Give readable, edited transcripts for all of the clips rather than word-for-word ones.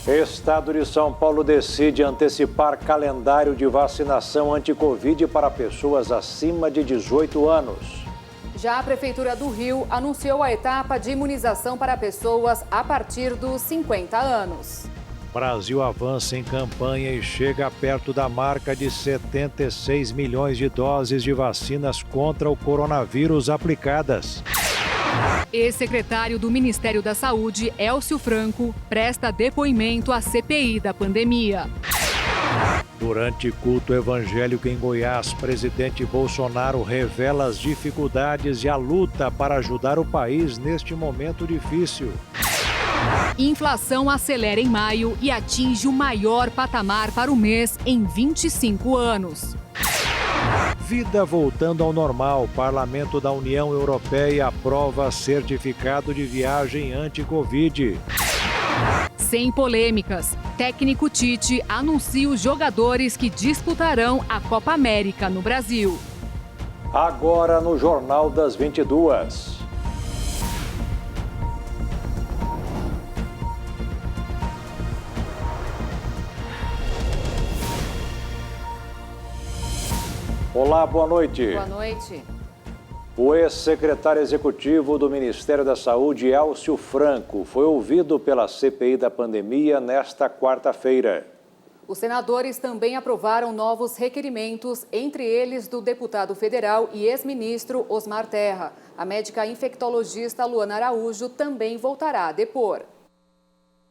Estado de São Paulo decide antecipar calendário de vacinação anti-Covid para pessoas acima de 18 anos. Já a Prefeitura do Rio anunciou a etapa de imunização para pessoas a partir dos 50 anos. Brasil avança em campanha e chega perto da marca de 76 milhões de doses de vacinas contra o coronavírus aplicadas. Ex-secretário do Ministério da Saúde, Élcio Franco, presta depoimento à CPI da pandemia. Durante culto evangélico em Goiás, presidente Bolsonaro revela as dificuldades e a luta para ajudar o país neste momento difícil. Inflação acelera em maio e atinge o maior patamar para o mês em 25 anos. Vida voltando ao normal. Parlamento da União Europeia aprova certificado de viagem anti-Covid. Sem polêmicas, técnico Tite anuncia os jogadores que disputarão a Copa América no Brasil. Agora no Jornal das 22. Olá, boa noite. Boa noite. O ex-secretário executivo do Ministério da Saúde, Élcio Franco, foi ouvido pela CPI da pandemia nesta quarta-feira. Os senadores também aprovaram novos requerimentos, entre eles do deputado federal e ex-ministro Osmar Terra. A médica infectologista Luana Araújo também voltará a depor.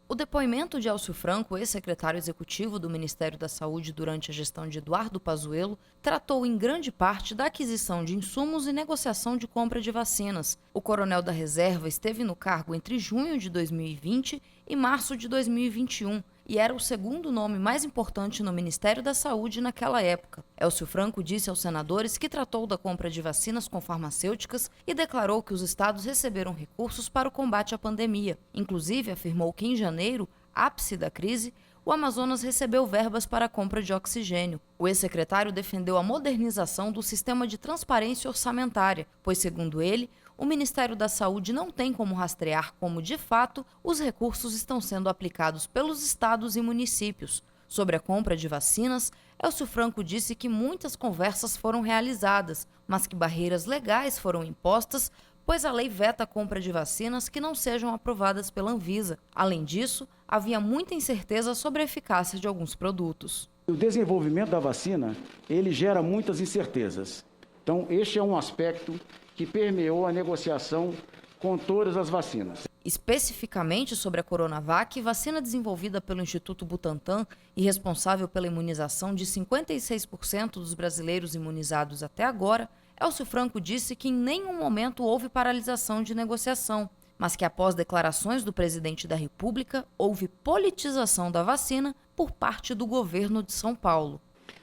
O depoimento de Élcio Franco, ex-secretário executivo do Ministério da Saúde durante a gestão de Eduardo Pazuello, tratou em grande parte da aquisição de insumos e negociação de compra de vacinas. O coronel da reserva esteve no cargo entre junho de 2020 e março de 2021 e era o segundo nome mais importante no Ministério da Saúde naquela época. Élcio Franco disse aos senadores que tratou da compra de vacinas com farmacêuticas e declarou que os estados receberam recursos para o combate à pandemia. Inclusive, afirmou que em janeiro, ápice da crise, o Amazonas recebeu verbas para a compra de oxigênio. O ex-secretário defendeu a modernização do sistema de transparência orçamentária, pois, segundo ele, o Ministério da Saúde não tem como rastrear como, de fato, os recursos estão sendo aplicados pelos estados e municípios. Sobre a compra de vacinas, Élcio Franco disse que muitas conversas foram realizadas, mas que barreiras legais foram impostas, pois a lei veta a compra de vacinas que não sejam aprovadas pela Anvisa. Além disso, havia muita incerteza sobre a eficácia de alguns produtos. O desenvolvimento da vacina, ele gera muitas incertezas. Então, este é um aspecto que permeou a negociação com todas as vacinas. Especificamente sobre a Coronavac, vacina desenvolvida pelo Instituto Butantan e responsável pela imunização de 56% dos brasileiros imunizados até agora, Élcio Franco disse que em nenhum momento houve paralisação de negociação, mas que após declarações do presidente da República, houve politização da vacina por parte do governo de São Paulo.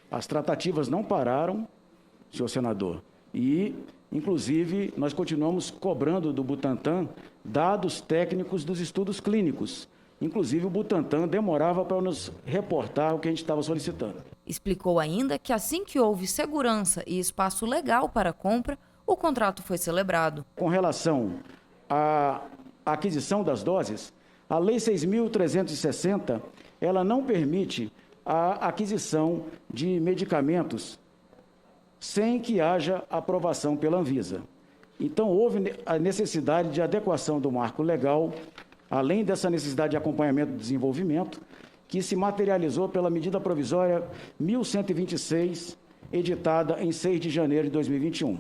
As tratativas não pararam, senhor senador, e inclusive, nós continuamos cobrando do Butantan dados técnicos dos estudos clínicos. Inclusive, o Butantan demorava para nos reportar o que a gente estava solicitando. Explicou ainda que assim que houve segurança e espaço legal para a compra, o contrato foi celebrado. Com relação à aquisição das doses, a Lei 6.360, ela não permite a aquisição de medicamentos sem que haja aprovação pela Anvisa. Então, houve a necessidade de adequação do marco legal, além dessa necessidade de acompanhamento do desenvolvimento, que se materializou pela medida provisória 1126, editada em 6 de janeiro de 2021.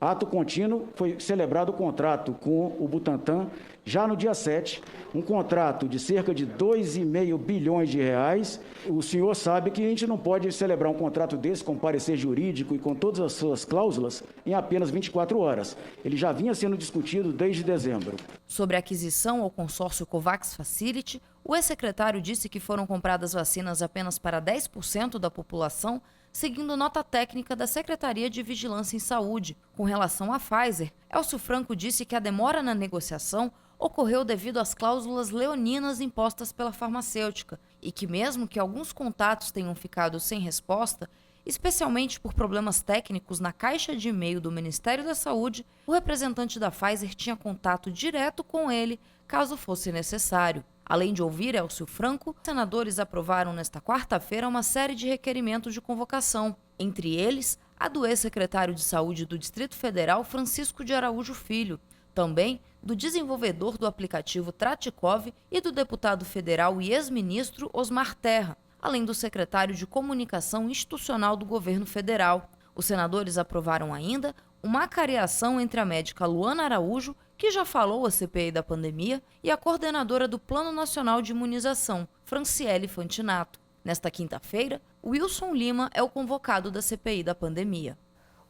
Ato contínuo, foi celebrado o contrato com o Butantan, já no dia 7, um contrato de cerca de 2,5 bilhões de reais. O senhor sabe que a gente não pode celebrar um contrato desse com parecer jurídico e com todas as suas cláusulas em apenas 24 horas. Ele já vinha sendo discutido desde dezembro. Sobre a aquisição ao consórcio COVAX Facility, o ex-secretário disse que foram compradas vacinas apenas para 10% da população, seguindo nota técnica da Secretaria de Vigilância em Saúde. Com relação à Pfizer, Élcio Franco disse que a demora na negociação ocorreu devido às cláusulas leoninas impostas pela farmacêutica e que mesmo que alguns contatos tenham ficado sem resposta, especialmente por problemas técnicos na caixa de e-mail do Ministério da Saúde, o representante da Pfizer tinha contato direto com ele caso fosse necessário. Além de ouvir Elcio Franco, senadores aprovaram nesta quarta-feira uma série de requerimentos de convocação. Entre eles, a do ex-secretário de Saúde do Distrito Federal, Francisco de Araújo Filho. Também do desenvolvedor do aplicativo Tratikov e do deputado federal e ex-ministro Osmar Terra, além do secretário de Comunicação Institucional do governo federal. Os senadores aprovaram ainda uma acareação entre a médica Luana Araújo, que já falou à CPI da pandemia, e a coordenadora do Plano Nacional de Imunização, Franciele Fantinato. Nesta quinta-feira, Wilson Lima é o convocado da CPI da pandemia.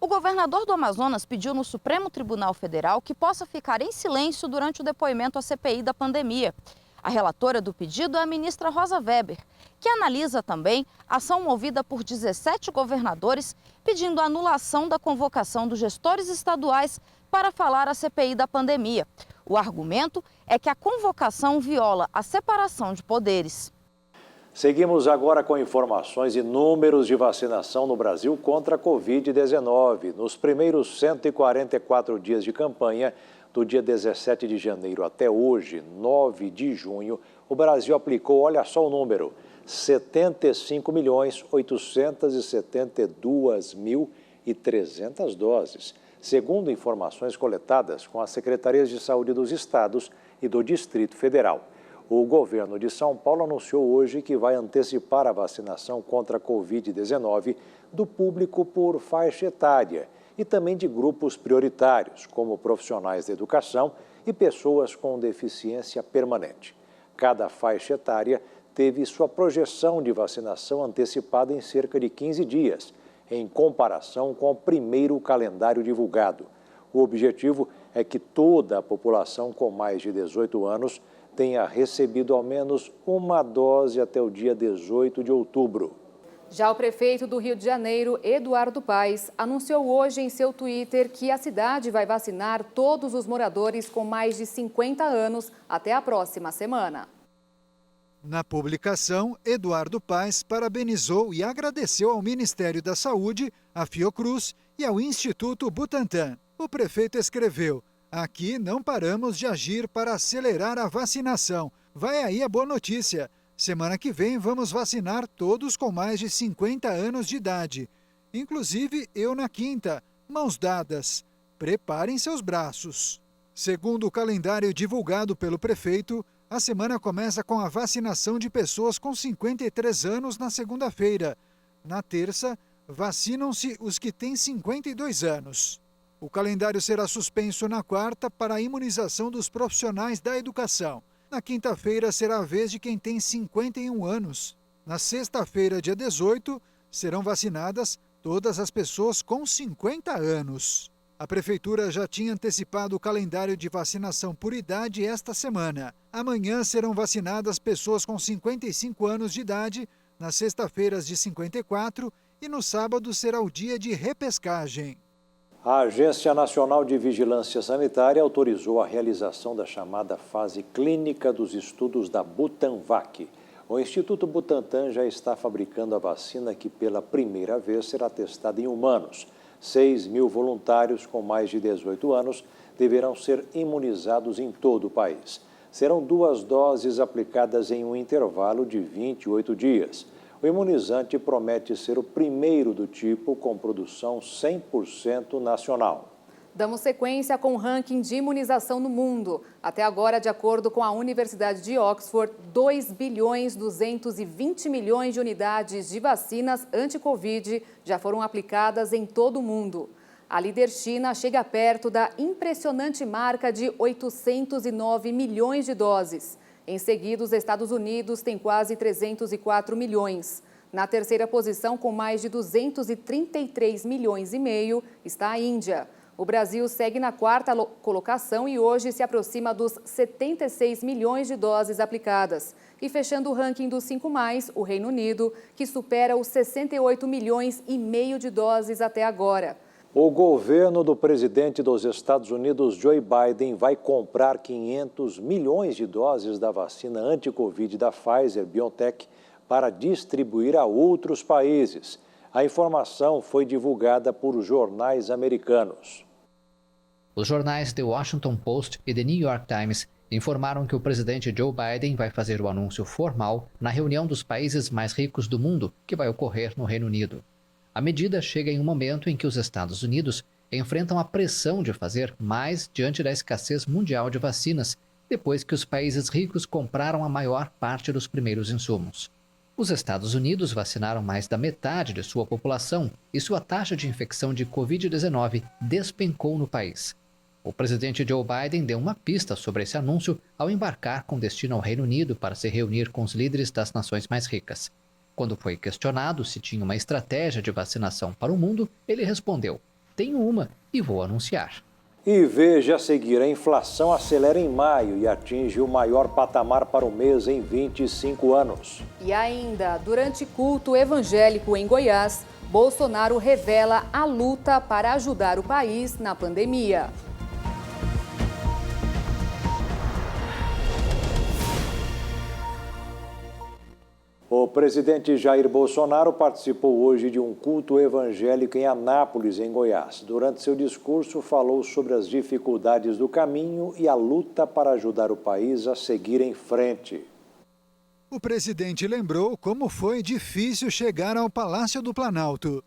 O governador do Amazonas pediu no Supremo Tribunal Federal que possa ficar em silêncio durante o depoimento à CPI da pandemia. A relatora do pedido é a ministra Rosa Weber, que analisa também a ação movida por 17 governadores pedindo a anulação da convocação dos gestores estaduais para falar à CPI da pandemia. O argumento é que a convocação viola a separação de poderes. Seguimos agora com informações e números de vacinação no Brasil contra a Covid-19. Nos primeiros 144 dias de campanha, do dia 17 de janeiro até hoje, 9 de junho, o Brasil aplicou, olha só o número, 75.872.300 doses, segundo informações coletadas com as Secretarias de Saúde dos Estados e do Distrito Federal. O governo de São Paulo anunciou hoje que vai antecipar a vacinação contra a Covid-19 do público por faixa etária e também de grupos prioritários, como profissionais da educação e pessoas com deficiência permanente. Cada faixa etária teve sua projeção de vacinação antecipada em cerca de 15 dias, em comparação com o primeiro calendário divulgado. O objetivo é que toda a população com mais de 18 anos tenha recebido ao menos uma dose até o dia 18 de outubro. Já o prefeito do Rio de Janeiro, Eduardo Paes, anunciou hoje em seu Twitter que a cidade vai vacinar todos os moradores com mais de 50 anos até a próxima semana. Na publicação, Eduardo Paes parabenizou e agradeceu ao Ministério da Saúde, à Fiocruz e ao Instituto Butantan. O prefeito escreveu: "Aqui não paramos de agir para acelerar a vacinação. Vai aí a boa notícia. Semana que vem vamos vacinar todos com mais de 50 anos de idade. Inclusive eu na quinta, mãos dadas. Preparem seus braços." Segundo o calendário divulgado pelo prefeito, a semana começa com a vacinação de pessoas com 53 anos na segunda-feira. Na terça, vacinam-se os que têm 52 anos. O calendário será suspenso na quarta para a imunização dos profissionais da educação. Na quinta-feira será a vez de quem tem 51 anos. Na sexta-feira, dia 18, serão vacinadas todas as pessoas com 50 anos. A Prefeitura já tinha antecipado o calendário de vacinação por idade esta semana. Amanhã serão vacinadas pessoas com 55 anos de idade, nas sexta-feiras de 54 e no sábado será o dia de repescagem. A Agência Nacional de Vigilância Sanitária autorizou a realização da chamada fase clínica dos estudos da Butanvac. O Instituto Butantan já está fabricando a vacina que pela primeira vez será testada em humanos. 6.000 voluntários com mais de 18 anos deverão ser imunizados em todo o país. Serão 2 doses aplicadas em um intervalo de 28 dias. O imunizante promete ser o primeiro do tipo com produção 100% nacional. Damos sequência com o ranking de imunização no mundo. Até agora, de acordo com a Universidade de Oxford, 2.220 bilhões de unidades de vacinas anti-Covid já foram aplicadas em todo o mundo. A líder China chega perto da impressionante marca de 809 milhões de doses. Em seguida, os Estados Unidos têm quase 304 milhões. Na terceira posição, com mais de 233 milhões e meio, está a Índia. O Brasil segue na quarta colocação e hoje se aproxima dos 76 milhões de doses aplicadas. E fechando o ranking dos 5+, o Reino Unido, que supera os 68 milhões e meio de doses até agora. O governo do presidente dos Estados Unidos, Joe Biden, vai comprar 500 milhões de doses da vacina anti-Covid da Pfizer-BioNTech para distribuir a outros países. A informação foi divulgada por jornais americanos. Os jornais The Washington Post e The New York Times informaram que o presidente Joe Biden vai fazer o anúncio formal na reunião dos países mais ricos do mundo, que vai ocorrer no Reino Unido. A medida chega em um momento em que os Estados Unidos enfrentam a pressão de fazer mais diante da escassez mundial de vacinas, depois que os países ricos compraram a maior parte dos primeiros insumos. Os Estados Unidos vacinaram mais da metade de sua população e sua taxa de infecção de Covid-19 despencou no país. O presidente Joe Biden deu uma pista sobre esse anúncio ao embarcar com destino ao Reino Unido para se reunir com os líderes das nações mais ricas. Quando foi questionado se tinha uma estratégia de vacinação para o mundo, ele respondeu: "Tenho uma e vou anunciar." E veja a seguir, a inflação acelera em maio e atinge o maior patamar para o mês em 25 anos. E ainda, durante culto evangélico em Goiás, Bolsonaro revela a luta para ajudar o país na pandemia. O presidente Jair Bolsonaro participou hoje de um culto evangélico em Anápolis, em Goiás. Durante seu discurso, falou sobre as dificuldades do caminho e a luta para ajudar o país a seguir em frente. O presidente lembrou como foi difícil chegar ao Palácio do Planalto.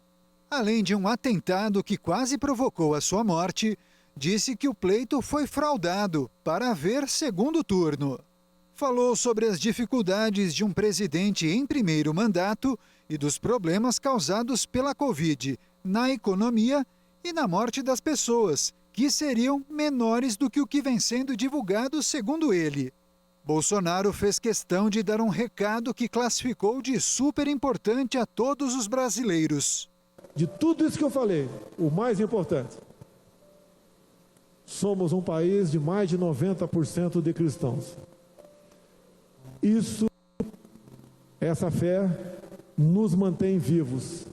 Além de um atentado que quase provocou a sua morte, disse que o pleito foi fraudado para haver segundo turno. Falou sobre as dificuldades de um presidente em primeiro mandato e dos problemas causados pela Covid na economia e na morte das pessoas, que seriam menores do que o que vem sendo divulgado, segundo ele. Bolsonaro fez questão de dar um recado que classificou de super importante a todos os brasileiros. De tudo isso que eu falei, o mais importante: somos um país de mais de 90% de cristãos. Essa fé nos mantém vivos,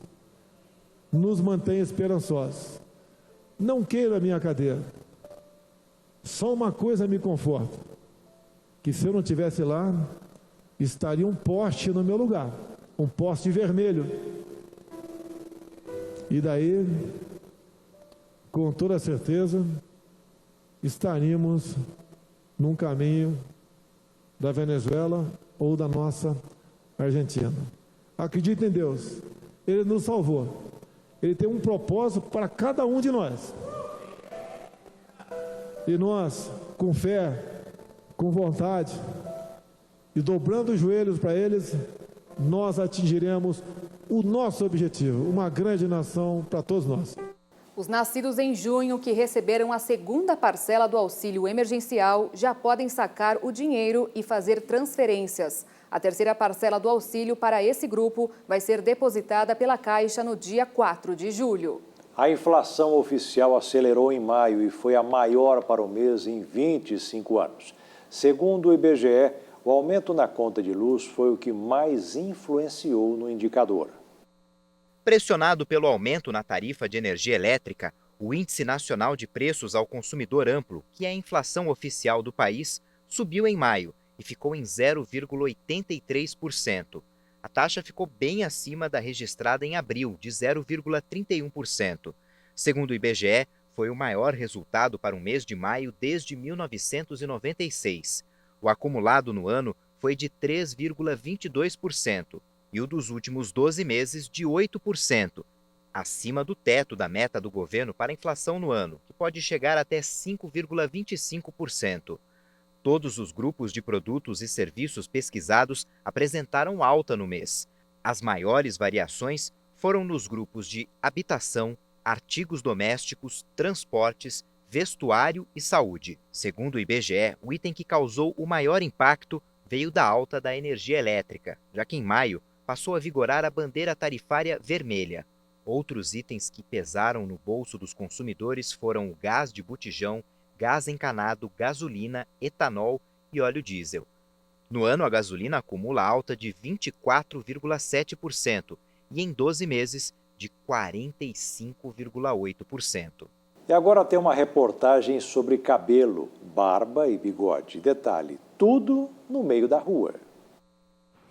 nos mantém esperançosos. Não queira a minha cadeira. Só uma coisa me conforta: que se eu não estivesse lá, estaria um poste no meu lugar, um poste vermelho. E daí, com toda certeza, estaríamos num caminho da Venezuela ou da nossa Argentina. Acredite em Deus, Ele nos salvou. Ele tem um propósito para cada um de nós. E nós, com fé, com vontade e dobrando os joelhos para eles, nós atingiremos o nosso objetivo, uma grande nação para todos nós. Os nascidos em junho que receberam a segunda parcela do auxílio emergencial já podem sacar o dinheiro e fazer transferências. A terceira parcela do auxílio para esse grupo vai ser depositada pela Caixa no dia 4 de julho. A inflação oficial acelerou em maio e foi a maior para o mês em 25 anos. Segundo o IBGE, o aumento na conta de luz foi o que mais influenciou no indicador. Pressionado pelo aumento na tarifa de energia elétrica, o Índice Nacional de Preços ao Consumidor Amplo, que é a inflação oficial do país, subiu em maio e ficou em 0,83%. A taxa ficou bem acima da registrada em abril, de 0,31%. Segundo o IBGE, foi o maior resultado para o mês de maio desde 1996. O acumulado no ano foi de 3,22%. E o dos últimos 12 meses de 8%, acima do teto da meta do governo para a inflação no ano, que pode chegar até 5,25%. Todos os grupos de produtos e serviços pesquisados apresentaram alta no mês. As maiores variações foram nos grupos de habitação, artigos domésticos, transportes, vestuário e saúde. Segundo o IBGE, o item que causou o maior impacto veio da alta da energia elétrica, já que em maio passou a vigorar a bandeira tarifária vermelha. Outros itens que pesaram no bolso dos consumidores foram o gás de botijão, gás encanado, gasolina, etanol e óleo diesel. No ano, a gasolina acumula alta de 24,7% e em 12 meses de 45,8%. E agora tem uma reportagem sobre cabelo, barba e bigode. Detalhe, tudo no meio da rua.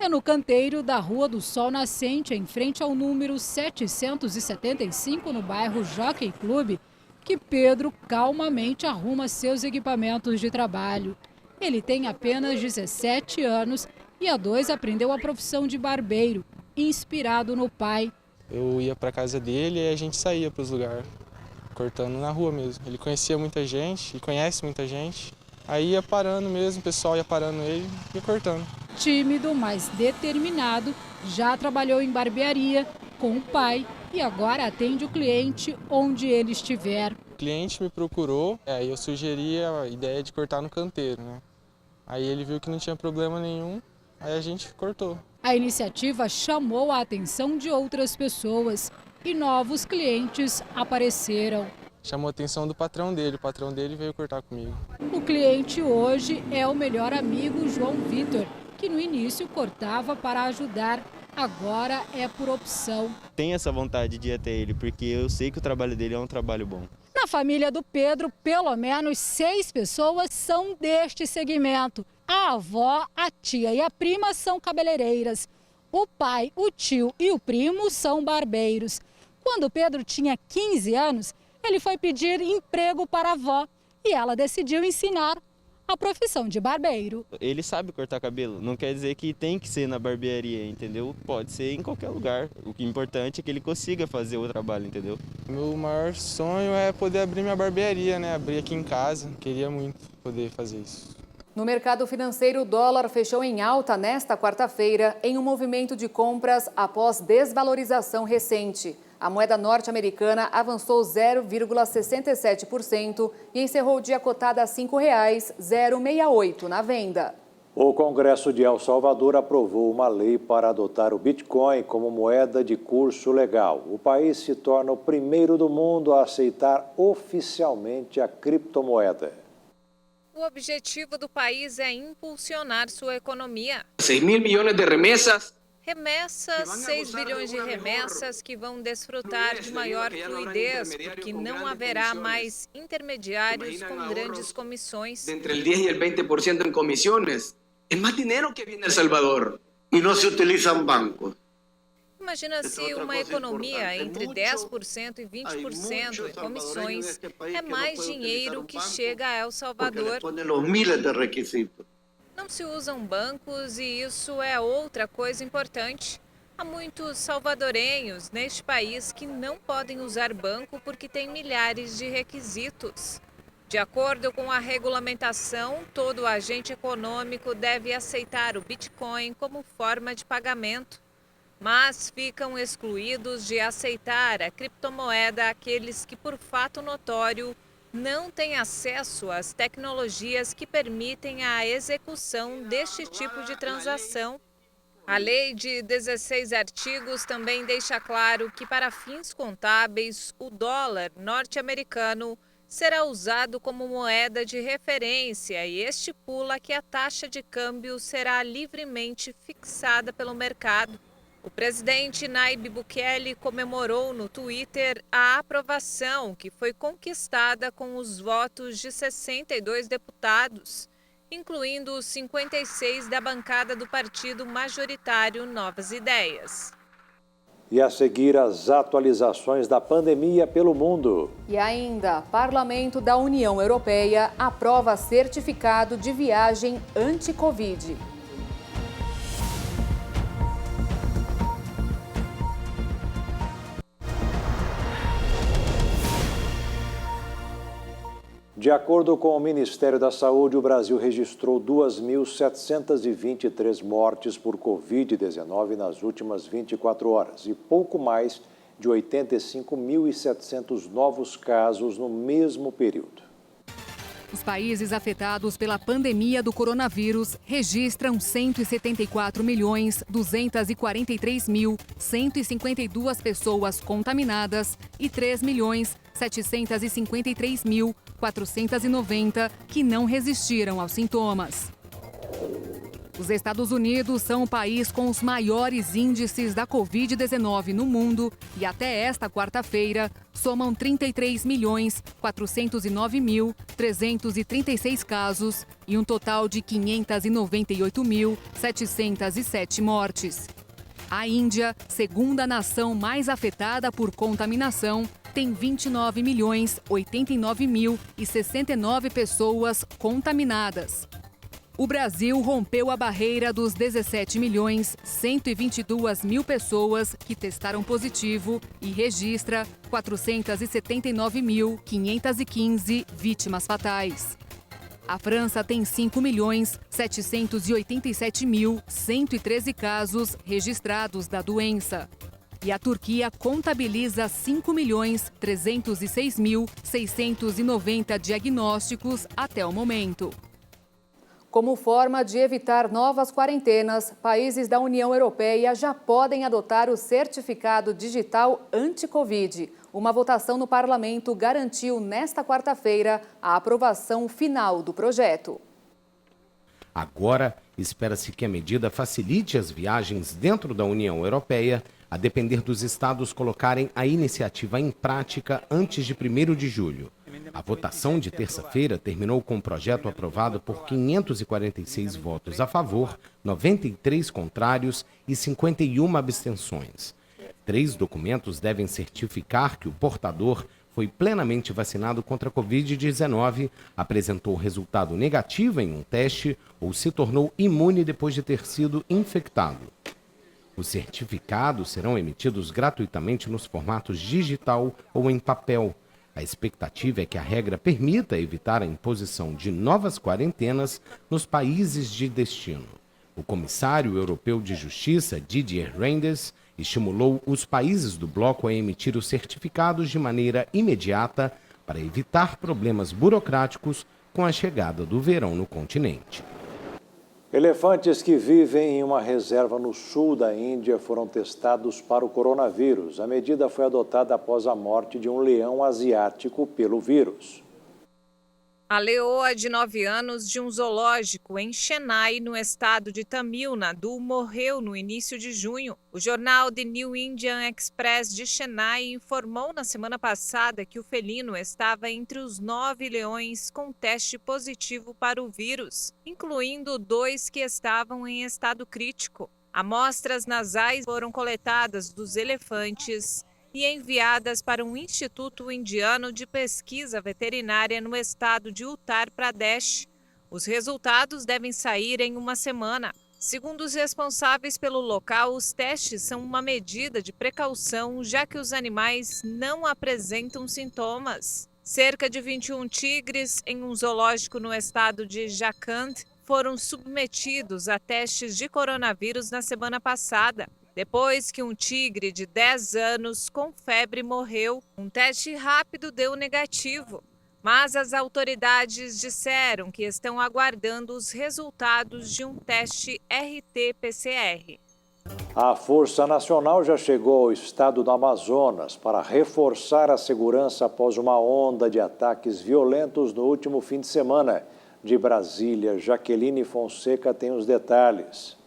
É no canteiro da Rua do Sol Nascente, em frente ao número 775, no bairro Jockey Club, que Pedro calmamente arruma seus equipamentos de trabalho. Ele tem apenas 17 anos e há 2 aprendeu a profissão de barbeiro, inspirado no pai. Eu ia para casa dele e a gente saía para os lugares, cortando na rua mesmo. Ele conhecia muita gente e conhece muita gente. Aí ia parando mesmo, o pessoal ia parando ele e ia cortando. Tímido, mas determinado, já trabalhou em barbearia com o pai e agora atende o cliente onde ele estiver. O cliente me procurou, aí eu sugeri a ideia de cortar no canteiro, né? Aí ele viu que não tinha problema nenhum, aí a gente cortou. A iniciativa chamou a atenção de outras pessoas e novos clientes apareceram. Chamou a atenção do patrão dele, o patrão dele veio cortar comigo. O cliente hoje é o melhor amigo João Vitor, que no início cortava para ajudar, agora é por opção. Tenho essa vontade de ir até ele, porque eu sei que o trabalho dele é um trabalho bom. Na família do Pedro, pelo menos 6 pessoas são deste segmento. A avó, a tia e a prima são cabeleireiras. O pai, o tio e o primo são barbeiros. Quando o Pedro tinha 15 anos, ele foi pedir emprego para a avó e ela decidiu ensinar a profissão de barbeiro. Ele sabe cortar cabelo, não quer dizer que tem que ser na barbearia, entendeu? Pode ser em qualquer lugar. O que é importante é que ele consiga fazer o trabalho, entendeu? Meu maior sonho é poder abrir minha barbearia, né? Abrir aqui em casa. Queria muito poder fazer isso. No mercado financeiro, o dólar fechou em alta nesta quarta-feira em um movimento de compras após desvalorização recente. A moeda norte-americana avançou 0,67% e encerrou o dia cotada a R$ 5,068 na venda. O Congresso de El Salvador aprovou uma lei para adotar o Bitcoin como moeda de curso legal. O país se torna o primeiro do mundo a aceitar oficialmente a criptomoeda. O objetivo do país é impulsionar sua economia. 6 mil milhões de remessas. 6 bilhões de remessas que vão desfrutar de maior fluidez, porque não haverá mais intermediários com grandes comissões. Entre o 10 e o 20% em comissões. É mais dinheiro que vem de El Salvador. E não se utilizam bancos. Imagina se uma economia entre 10% e 20% em comissões é mais dinheiro que chega a El Salvador. Não se usam bancos e isso é outra coisa importante. Há muitos salvadorenhos neste país que não podem usar banco porque têm milhares de requisitos. De acordo com a regulamentação, todo agente econômico deve aceitar o Bitcoin como forma de pagamento. Mas ficam excluídos de aceitar a criptomoeda aqueles que, por fato notório, não têm acesso às tecnologias que permitem a execução deste tipo de transação. A lei de 16 artigos também deixa claro que, para fins contábeis, o dólar norte-americano será usado como moeda de referência e estipula que a taxa de câmbio será livremente fixada pelo mercado. O presidente Nayib Bukele comemorou no Twitter a aprovação que foi conquistada com os votos de 62 deputados, incluindo os 56 da bancada do partido majoritário Novas Ideias. E a seguir, as atualizações da pandemia pelo mundo. E ainda, Parlamento da União Europeia aprova certificado de viagem anti-Covid. De acordo com o Ministério da Saúde, o Brasil registrou 2.723 mortes por Covid-19 nas últimas 24 horas e pouco mais de 85.700 novos casos no mesmo período. Os países afetados pela pandemia do coronavírus registram 174.243.152 pessoas contaminadas e 3.753.490 que não resistiram aos sintomas. Os Estados Unidos são o país com os maiores índices da Covid-19 no mundo e até esta quarta-feira somam 33.409.336 casos e um total de 598.707 mortes. A Índia, segunda nação mais afetada por contaminação, tem 29.089.069 pessoas contaminadas. O Brasil rompeu a barreira dos 17.122.000 pessoas que testaram positivo e registra 479.515 vítimas fatais. A França tem 5.787.113 casos registrados da doença. E a Turquia contabiliza 5.306.690 diagnósticos até o momento. Como forma de evitar novas quarentenas, países da União Europeia já podem adotar o certificado digital anti-Covid. Uma votação no parlamento garantiu nesta quarta-feira a aprovação final do projeto. Agora, espera-se que a medida facilite as viagens dentro da União Europeia, a depender dos estados colocarem a iniciativa em prática antes de 1º de julho. A votação de terça-feira terminou com o projeto aprovado por 546 votos a favor, 93 contrários e 51 abstenções. 3 documentos devem certificar que o portador foi plenamente vacinado contra a Covid-19, apresentou resultado negativo em um teste ou se tornou imune depois de ter sido infectado. Os certificados serão emitidos gratuitamente nos formatos digital ou em papel. A expectativa é que a regra permita evitar a imposição de novas quarentenas nos países de destino. O comissário europeu de Justiça, Didier Reynders, estimulou os países do bloco a emitir os certificados de maneira imediata para evitar problemas burocráticos com a chegada do verão no continente. Elefantes que vivem em uma reserva no sul da Índia foram testados para o coronavírus. A medida foi adotada após a morte de um leão asiático pelo vírus. A leoa de 9 anos de um zoológico em Chennai, no estado de Tamil Nadu, morreu no início de junho. O jornal The New Indian Express de Chennai informou na semana passada que o felino estava entre os 9 leões com teste positivo para o vírus, incluindo 2 que estavam em estado crítico. Amostras nasais foram coletadas dos elefantes e enviadas para um instituto indiano de pesquisa veterinária no estado de Uttar Pradesh. Os resultados devem sair em uma semana. Segundo os responsáveis pelo local, os testes são uma medida de precaução, já que os animais não apresentam sintomas. Cerca de 21 tigres em um zoológico no estado de Jharkhand foram submetidos a testes de coronavírus na semana passada. Depois que um tigre de 10 anos com febre morreu, um teste rápido deu negativo. Mas as autoridades disseram que estão aguardando os resultados de um teste RT-PCR. A Força Nacional já chegou ao estado do Amazonas para reforçar a segurança após uma onda de ataques violentos no último fim de semana. De Brasília, Jaqueline Fonseca tem os detalhes.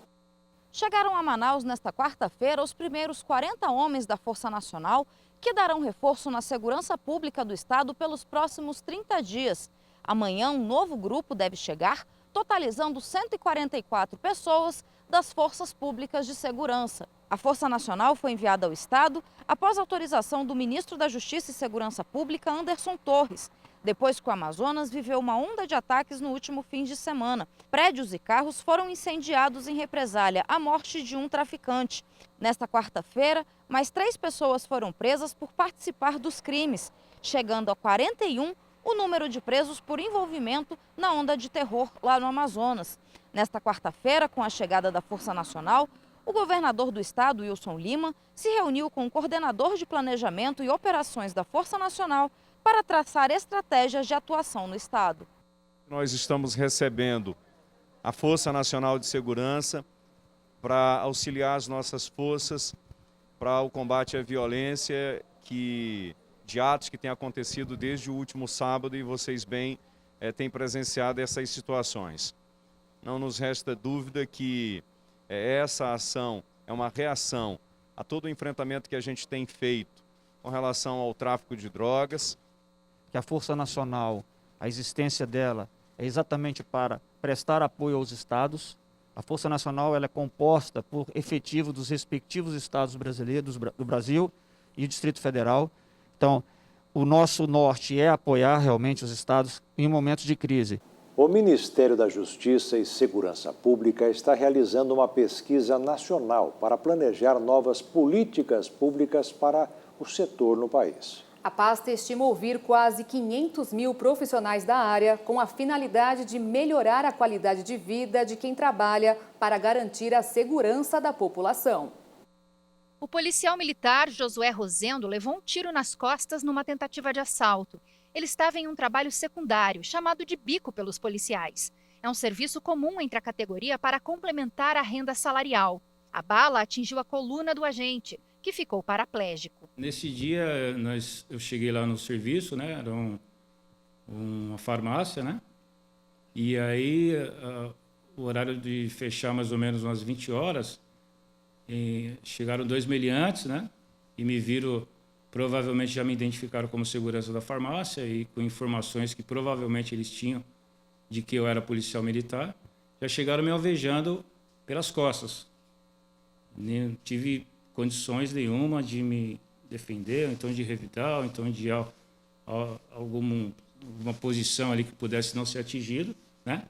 Chegaram a Manaus nesta quarta-feira os primeiros 40 homens da Força Nacional que darão reforço na segurança pública do estado pelos próximos 30 dias. Amanhã, um novo grupo deve chegar, totalizando 144 pessoas das forças públicas de segurança. A Força Nacional foi enviada ao estado após autorização do ministro da Justiça e Segurança Pública, Anderson Torres, depois que o Amazonas viveu uma onda de ataques no último fim de semana. Prédios e carros foram incendiados em represália à morte de um traficante. Nesta quarta-feira, mais 3 pessoas foram presas por participar dos crimes, chegando a 41 o número de presos por envolvimento na onda de terror lá no Amazonas. Nesta quarta-feira, com a chegada da Força Nacional, o governador do estado, Wilson Lima, se reuniu com o coordenador de planejamento e operações da Força Nacional para traçar estratégias de atuação no estado. Nós estamos recebendo a Força Nacional de Segurança para auxiliar as nossas forças para o combate à violência de atos que têm acontecido desde o último sábado e vocês bem têm presenciado essas situações. Não nos resta dúvida que essa ação é uma reação a todo o enfrentamento que a gente tem feito com relação ao tráfico de drogas. Que a Força Nacional, a existência dela é exatamente para prestar apoio aos estados. A Força Nacional ela é composta por efetivo dos respectivos estados brasileiros, do Brasil e o Distrito Federal. Então, o nosso norte é apoiar realmente os estados em momentos de crise. O Ministério da Justiça e Segurança Pública está realizando uma pesquisa nacional para planejar novas políticas públicas para o setor no país. A pasta estima ouvir quase 500 mil profissionais da área com a finalidade de melhorar a qualidade de vida de quem trabalha para garantir a segurança da população. O policial militar Josué Rosendo levou um tiro nas costas numa tentativa de assalto. Ele estava em um trabalho secundário, chamado de bico pelos policiais. É um serviço comum entre a categoria para complementar a renda salarial. A bala atingiu a coluna do agente, que ficou paraplégico. Nesse dia, eu cheguei lá no serviço, né? Era uma farmácia, né? E aí, o horário de fechar mais ou menos umas 20 horas, chegaram 2 meliantes, né? E me viram, provavelmente já me identificaram como segurança da farmácia e com informações que provavelmente eles tinham de que eu era policial militar, já chegaram me alvejando pelas costas. Não tive condições nenhuma de me defender, ou então de revidar, ou então de alguma posição ali que pudesse não ser atingido, né?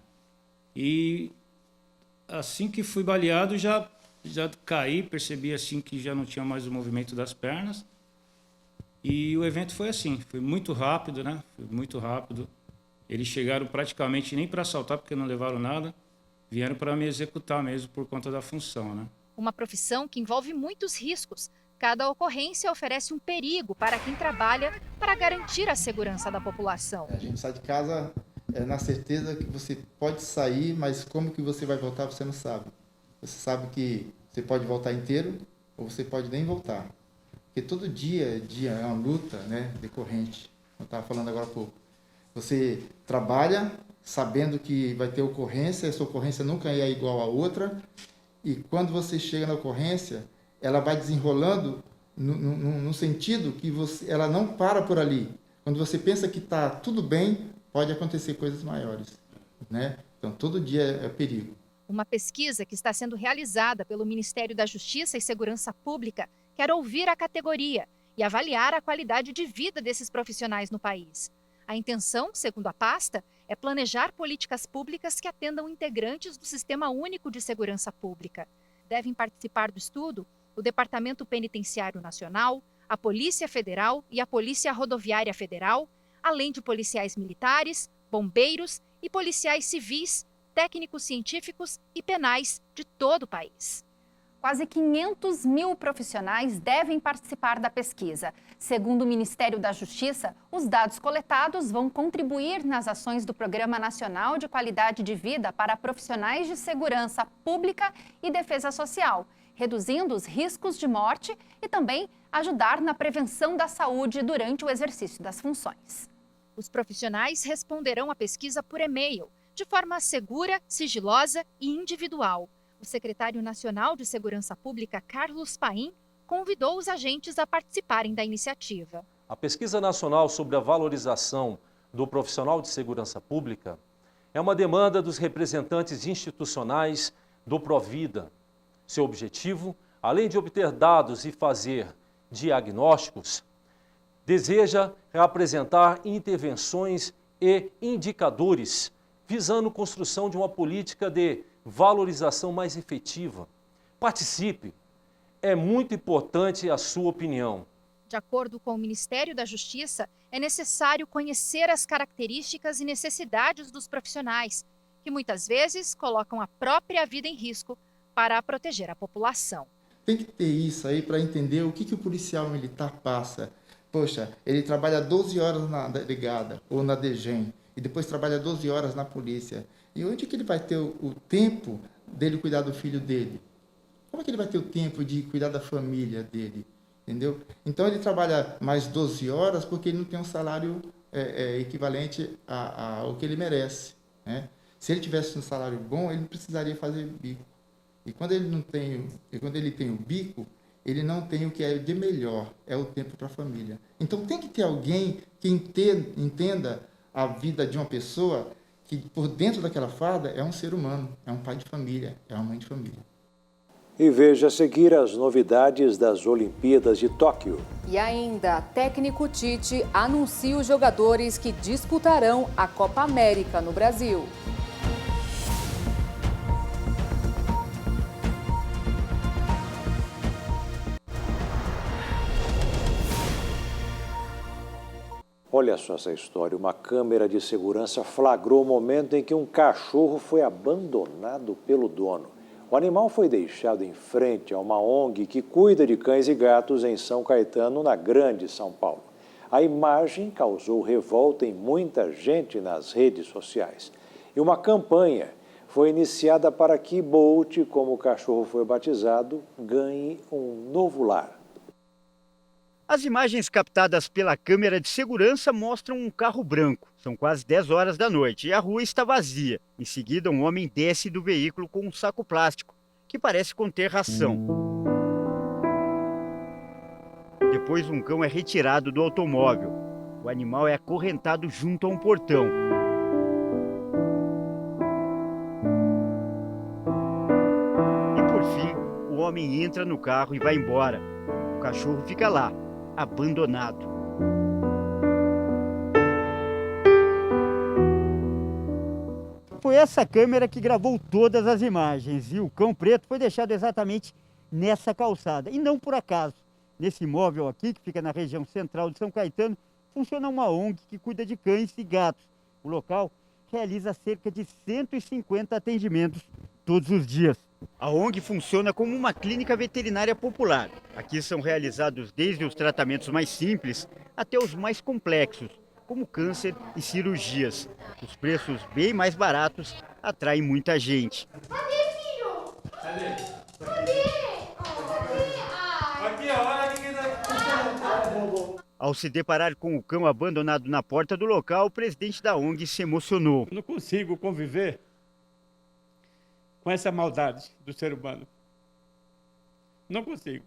E assim que fui baleado, já caí, percebi assim que já não tinha mais o movimento das pernas. E o evento foi assim, foi muito rápido, né? Foi muito rápido. Eles chegaram praticamente nem para assaltar, porque não levaram nada, vieram para me executar mesmo por conta da função, né? Uma profissão que envolve muitos riscos. Cada ocorrência oferece um perigo para quem trabalha para garantir a segurança da população. A gente sai de casa na certeza que você pode sair, mas como que você vai voltar, você não sabe. Você sabe que você pode voltar inteiro ou você pode nem voltar. Porque todo dia é uma luta, né, decorrente. Eu estava falando agora há pouco. Você trabalha sabendo que vai ter ocorrência, essa ocorrência nunca é igual a outra, e quando você chega na ocorrência, ela vai desenrolando no sentido que ela não para por ali. Quando você pensa que está tudo bem, pode acontecer coisas maiores, né? Então, todo dia é perigo. Uma pesquisa que está sendo realizada pelo Ministério da Justiça e Segurança Pública quer ouvir a categoria e avaliar a qualidade de vida desses profissionais no país. A intenção, segundo a pasta, é planejar políticas públicas que atendam integrantes do Sistema Único de Segurança Pública. Devem participar do estudo o Departamento Penitenciário Nacional, a Polícia Federal e a Polícia Rodoviária Federal, além de policiais militares, bombeiros e policiais civis, técnicos científicos e penais de todo o país. Quase 500 mil profissionais devem participar da pesquisa. Segundo o Ministério da Justiça, os dados coletados vão contribuir nas ações do Programa Nacional de Qualidade de Vida para profissionais de segurança pública e defesa social, reduzindo os riscos de morte e também ajudar na prevenção da saúde durante o exercício das funções. Os profissionais responderão à pesquisa por e-mail, de forma segura, sigilosa e individual. O secretário nacional de Segurança Pública, Carlos Paim, convidou os agentes a participarem da iniciativa. A pesquisa nacional sobre a valorização do profissional de segurança pública é uma demanda dos representantes institucionais do Provida. Seu objetivo, além de obter dados e fazer diagnósticos, deseja apresentar intervenções e indicadores visando a construção de uma política de valorização mais efetiva. Participe, é muito importante a sua opinião. De acordo com o Ministério da Justiça, é necessário conhecer as características e necessidades dos profissionais, que muitas vezes colocam a própria vida em risco para proteger a população. Tem que ter isso aí para entender o que o policial militar passa. Poxa, ele trabalha 12 horas na delegada ou na DGEM e depois trabalha 12 horas na polícia. E onde que ele vai ter o tempo dele cuidar do filho dele? Como é que ele vai ter o tempo de cuidar da família dele? Entendeu? Então ele trabalha mais 12 horas porque ele não tem um salário equivalente ao que ele merece, né? Se ele tivesse um salário bom, ele não precisaria fazer bico. E quando ele tem o bico, ele não tem o que é de melhor, é o tempo para a família. Então tem que ter alguém que entenda a vida de uma pessoa que por dentro daquela farda é um ser humano, é um pai de família, é uma mãe de família. E veja a seguir as novidades das Olimpíadas de Tóquio. E ainda, técnico Tite anuncia os jogadores que disputarão a Copa América no Brasil. Olha só essa história. Uma câmera de segurança flagrou o momento em que um cachorro foi abandonado pelo dono. O animal foi deixado em frente a uma ONG que cuida de cães e gatos em São Caetano, na Grande São Paulo. A imagem causou revolta em muita gente nas redes sociais. E uma campanha foi iniciada para que Bolt, como o cachorro foi batizado, ganhe um novo lar. As imagens captadas pela câmera de segurança mostram um carro branco. São quase 10 horas da noite e a rua está vazia. Em seguida, um homem desce do veículo com um saco plástico, que parece conter ração. Depois, um cão é retirado do automóvel. O animal é acorrentado junto a um portão. E por fim, o homem entra no carro e vai embora. O cachorro fica lá, abandonado. Foi essa câmera que gravou todas as imagens e o cão preto foi deixado exatamente nessa calçada. E não por acaso. Nesse imóvel aqui, que fica na região central de São Caetano, funciona uma ONG que cuida de cães e gatos. O local realiza cerca de 150 atendimentos todos os dias. A ONG funciona como uma clínica veterinária popular. Aqui são realizados desde os tratamentos mais simples até os mais complexos, como câncer e cirurgias. Os preços bem mais baratos atraem muita gente. Cadê, filho? Cadê? Aqui, olha aqui. Ao se deparar com o cão abandonado na porta do local, o presidente da ONG se emocionou. Não consigo conviver com essa maldade do ser humano. Não consigo.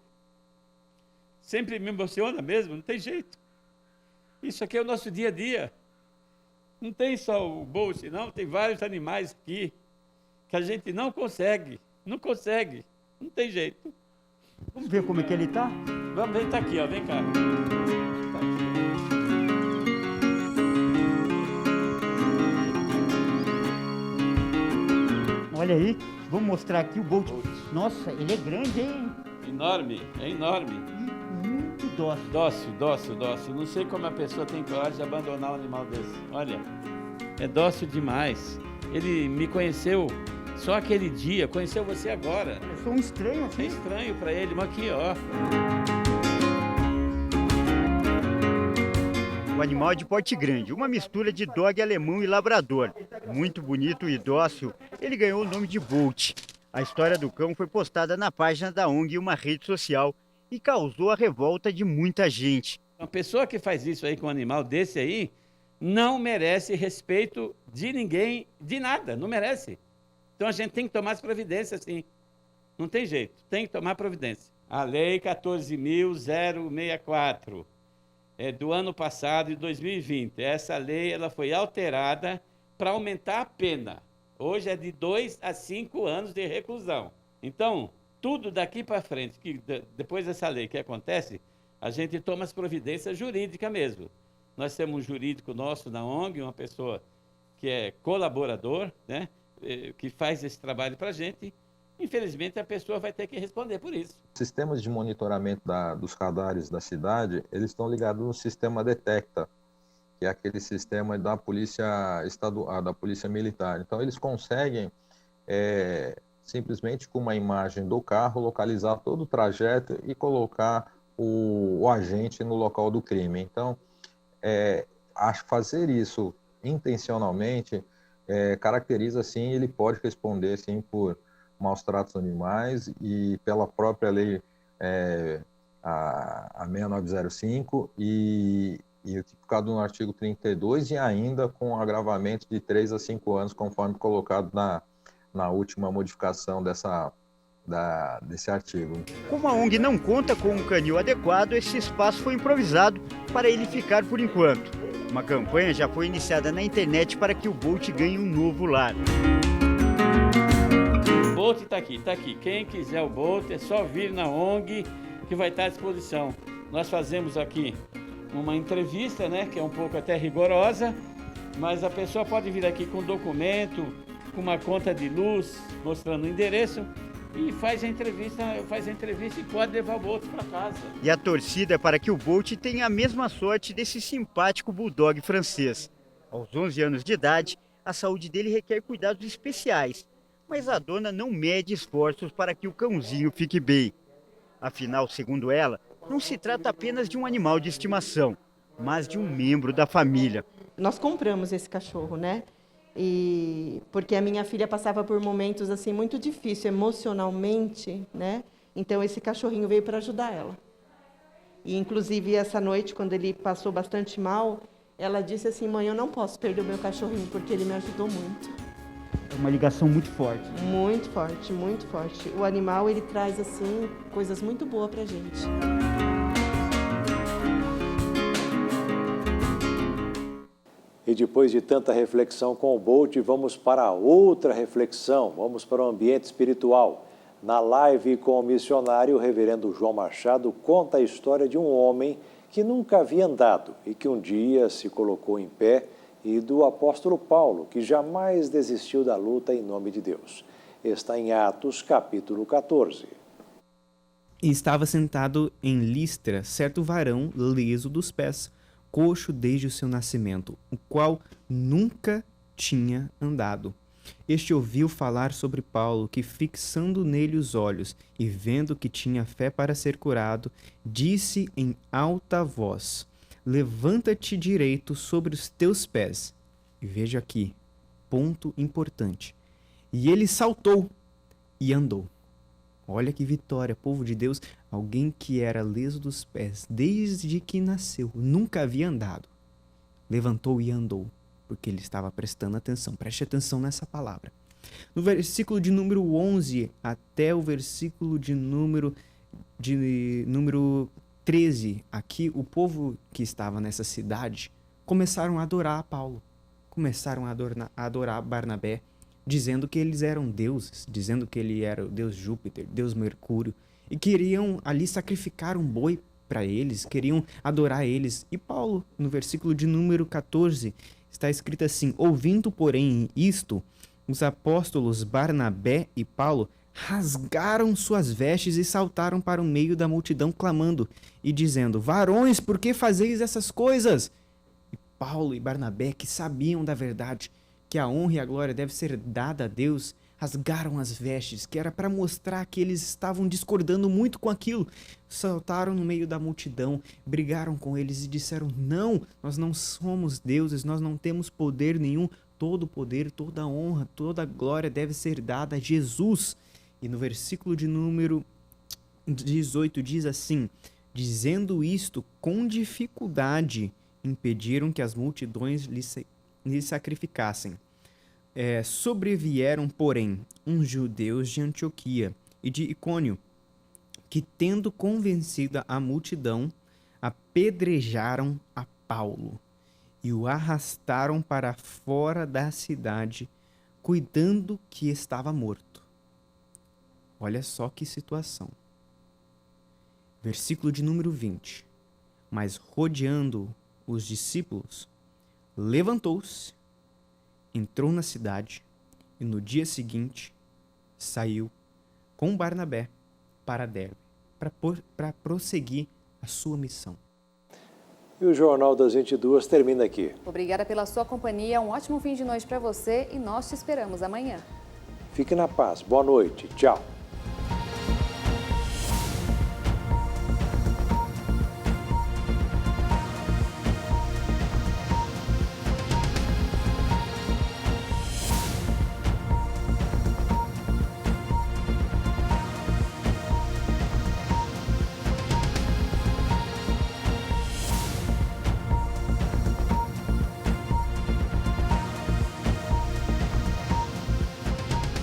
Sempre me emociona mesmo, não tem jeito. Isso aqui é o nosso dia a dia. Não tem só o Bolt, não, tem vários animais aqui que a gente não consegue, não tem jeito. Vamos ver como é que ele tá? Vamos ver, tá aqui, ó, vem cá. Olha aí, vou mostrar aqui o Bolt. Nossa, ele é grande, hein? Enorme, é enorme. Muito dócil. Dócil. Não sei como a pessoa tem coragem de abandonar um animal desse. Olha, é dócil demais. Ele me conheceu só aquele dia, conheceu você agora. Eu sou um estranho aqui. É estranho pra ele, mas aqui, ó. O animal é de porte grande, uma mistura de dog alemão e labrador. Muito bonito e dócil, ele ganhou o nome de Bolt. A história do cão foi postada na página da ONG em uma rede social e causou a revolta de muita gente. Uma pessoa que faz isso aí com um animal desse aí não merece respeito de ninguém, de nada, não merece. Então a gente tem que tomar as providências, sim. Não tem jeito, tem que tomar providência. A Lei 14.064 é do ano passado, de 2020. Essa lei ela foi alterada para aumentar a pena. Hoje é de 2 a 5 anos de reclusão. Então, tudo daqui para frente, que depois dessa lei que acontece, a gente toma as providências jurídicas mesmo. Nós temos um jurídico nosso na ONG, uma pessoa que é colaborador, né, que faz esse trabalho para a gente. Infelizmente, a pessoa vai ter que responder por isso. Sistemas de monitoramento dos radares da cidade, eles estão ligados no sistema Detecta, que é aquele sistema da polícia estadual, da polícia militar. Então, eles conseguem, simplesmente com uma imagem do carro, localizar todo o trajeto e colocar o agente no local do crime. Então, fazer isso intencionalmente caracteriza, sim, ele pode responder, sim, por maus tratos animais e pela própria lei a 6905 e tipificado no artigo 32 e ainda com agravamento de 3 a 5 anos, conforme colocado na última modificação desse artigo. Como a ONG não conta com um canil adequado, esse espaço foi improvisado para ele ficar por enquanto. Uma campanha já foi iniciada na internet para que o Bolt ganhe um novo lar. Bolt está aqui, está aqui. Quem quiser o Bolt é só vir na ONG que vai estar à disposição. Nós fazemos aqui uma entrevista, né, que é um pouco até rigorosa, mas a pessoa pode vir aqui com documento, com uma conta de luz, mostrando o endereço, e faz a entrevista e pode levar o Bolt para casa. E a torcida é para que o Bolt tenha a mesma sorte desse simpático bulldog francês. Aos 11 anos de idade, a saúde dele requer cuidados especiais, mas a dona não mede esforços para que o cãozinho fique bem. Afinal, segundo ela, não se trata apenas de um animal de estimação, mas de um membro da família. Nós compramos esse cachorro, né? E porque a minha filha passava por momentos assim muito difíceis emocionalmente, né? Então esse cachorrinho veio para ajudar ela. E inclusive essa noite, quando ele passou bastante mal, ela disse assim: mãe, eu não posso perder o meu cachorrinho porque ele me ajudou muito. É uma ligação muito forte. Muito forte, muito forte. O animal, ele traz assim coisas muito boas pra gente. E depois de tanta reflexão com o Bolt, vamos para outra reflexão, vamos para o ambiente espiritual. Na live com o missionário, o reverendo João Machado conta a história de um homem que nunca havia andado e que um dia se colocou em pé, e do apóstolo Paulo, que jamais desistiu da luta em nome de Deus. Está em Atos, capítulo 14. E estava sentado em Listra certo varão leso dos pés, coxo desde o seu nascimento, o qual nunca tinha andado. Este ouviu falar sobre Paulo, que fixando nele os olhos e vendo que tinha fé para ser curado, disse em alta voz: levanta-te direito sobre os teus pés. E veja aqui, ponto importante. E ele saltou e andou. Olha que vitória, povo de Deus, alguém que era leso dos pés desde que nasceu, nunca havia andado. Levantou e andou, porque ele estava prestando atenção. Preste atenção nessa palavra. No versículo de número 11 até o versículo de número 13, aqui o povo que estava nessa cidade começaram a adorar a Paulo, começaram a adorar Barnabé, dizendo que eles eram deuses, dizendo que ele era o deus Júpiter, deus Mercúrio, e queriam ali sacrificar um boi para eles, queriam adorar eles. E Paulo, no versículo de número 14, está escrito assim: ouvindo, porém, isto, os apóstolos Barnabé e Paulo rasgaram suas vestes e saltaram para o meio da multidão, clamando e dizendo: varões, por que fazeis essas coisas? E Paulo e Barnabé, que sabiam da verdade, que a honra e a glória deve ser dada a Deus, rasgaram as vestes, que era para mostrar que eles estavam discordando muito com aquilo. Saltaram no meio da multidão, brigaram com eles e disseram: não, nós não somos deuses, nós não temos poder nenhum, todo o poder, toda a honra, toda a glória deve ser dada a Jesus. E no versículo de número 18 diz assim: dizendo isto com dificuldade, impediram que as multidões lhe sacrificassem. Sobrevieram, porém, uns judeus de Antioquia e de Icônio, que, tendo convencida a multidão, apedrejaram a Paulo e o arrastaram para fora da cidade, cuidando que estava morto. Olha só que situação. Versículo de número 20. Mas rodeando os discípulos, levantou-se, entrou na cidade e no dia seguinte saiu com Barnabé para Derbe, para prosseguir a sua missão. E o Jornal das 22 termina aqui. Obrigada pela sua companhia, um ótimo fim de noite para você e nós te esperamos amanhã. Fique na paz, boa noite, tchau.